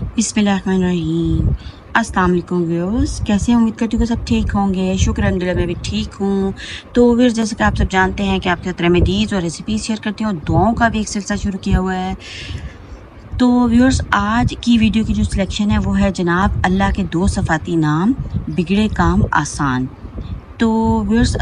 बिस्मिल्लाहिर्रहमानिर्रहीम। अस्सलाम वालेकुम व्यूअर्स, कैसे हैं? उम्मीद करती हूँ कि सब ठीक होंगे। शुक्र अल्हम्दुलिल्लाह मैं भी ठीक हूँ। तो व्यूअर्स, जैसे कि आप सब जानते हैं कि आपके साथ रेमेडीज़ और रेसिपीज़ शेयर करती हूँ, दुआओं का भी एक सिलसिला शुरू किया हुआ है। तो व्यूअर्स, आज की वीडियो की जो सिलेक्शन है वो है जनाब अल्लाह के 2 सफ़ाती नाम, बिगड़े काम आसान। तो व्यूअर्स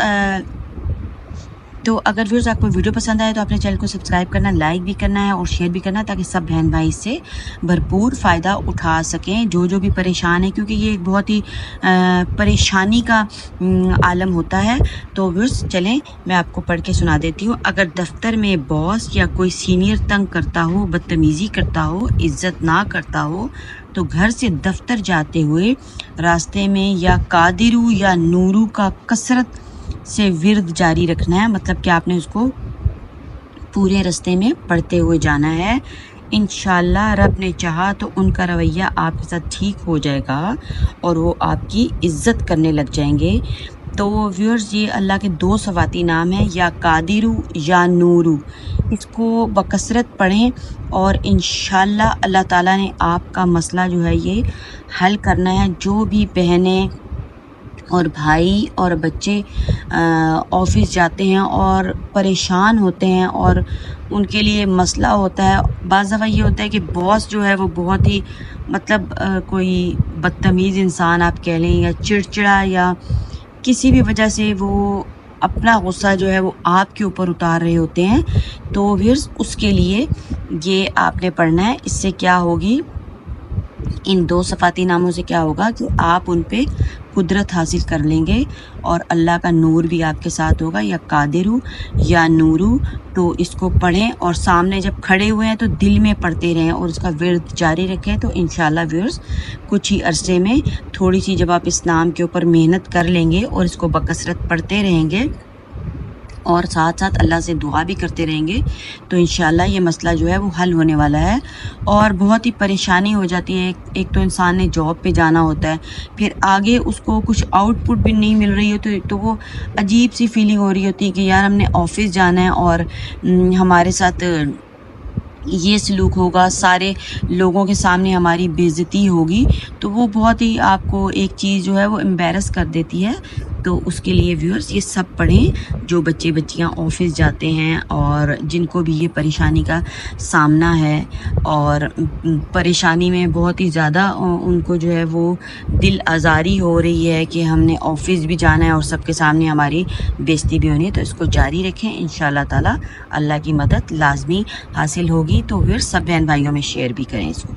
अगर व्यूअर्स आपको वीडियो पसंद आए तो अपने चैनल को सब्सक्राइब करना, लाइक भी करना है और शेयर भी करना, ताकि सब बहन भाई इससे भरपूर फ़ायदा उठा सकें, जो भी परेशान है, क्योंकि ये एक बहुत ही परेशानी का आलम होता है। तो व्यूअर्स चलें मैं आपको पढ़ के सुना देती हूँ। अगर दफ्तर में बॉस या कोई सीनियर तंग करता हो, बदतमीज़ी करता हो, इज़्ज़त ना करता हो, तो घर से दफ्तर जाते हुए रास्ते में या कादिरू या नूरू का कसरत से विर्द जारी रखना है। मतलब कि आपने उसको पूरे रास्ते में पढ़ते हुए जाना है। इंशाअल्लाह रब ने चाहा तो उनका रवैया आपके साथ ठीक हो जाएगा और वो आपकी इज़्ज़त करने लग जाएंगे। तो व्यूअर्स, ये अल्लाह के 2 सवाती नाम हैं, या कादिरू या नूरू। इसको बकसरत पढ़ें और इंशाअल्लाह अल्लाह ताला ने आपका मसला जो है ये हल करना है। जो भी बहनें और भाई और बच्चे ऑफ़िस जाते हैं और परेशान होते हैं और उनके लिए मसला होता है, बाज़ दफ़ा ये होता है कि बॉस जो है वो बहुत ही मतलब कोई बदतमीज़ इंसान आप कह लें, या चिड़चिड़ा, या किसी भी वजह से वो अपना गुस्सा जो है वो आपके ऊपर उतार रहे होते हैं। तो फिर उसके लिए ये आपने पढ़ना है। इससे क्या होगी, इन 2 सफ़ाती नामों से क्या होगा कि आप उन पे कुदरत हासिल कर लेंगे और अल्लाह का नूर भी आपके साथ होगा, या कादिरू या नूरू। तो इसको पढ़ें और सामने जब खड़े हुए हैं तो दिल में पढ़ते रहें और इसका विर्द जारी रखें। तो इंशाअल्लाह व्यूअर्स कुछ ही अरसे में थोड़ी सी जब आप इस नाम के ऊपर मेहनत कर लेंगे और इसको बकसरत पढ़ते रहेंगे और साथ साथ अल्लाह से दुआ भी करते रहेंगे, तो इंशाअल्लाह ये मसला जो है वो हल होने वाला है। और बहुत ही परेशानी हो जाती है, एक तो इंसान ने जॉब पे जाना होता है, फिर आगे उसको कुछ आउटपुट भी नहीं मिल रही होती, तो वो अजीब सी फीलिंग हो रही होती है कि यार हमने ऑफिस जाना है और हमारे साथ ये सलूक होगा, सारे लोगों के सामने हमारी बेइज्जती होगी। तो वो बहुत ही आपको एक चीज़ जो है वो एम्बैरस कर देती है। तो उसके लिए व्यूअर्स ये सब पढ़ें जो बच्चे बच्चियां ऑफिस जाते हैं और जिनको भी ये परेशानी का सामना है, और परेशानी में बहुत ही ज़्यादा उनको जो है वो दिल आज़ारी हो रही है कि हमने ऑफिस भी जाना है और सबके सामने हमारी बेइज्जती भी होनी है। तो इसको जारी रखें, इंशाअल्लाह ताला अल्लाह की मदद लाजमी हासिल होगी। तो फिर सब बहन भाइयों में शेयर भी करें इसको।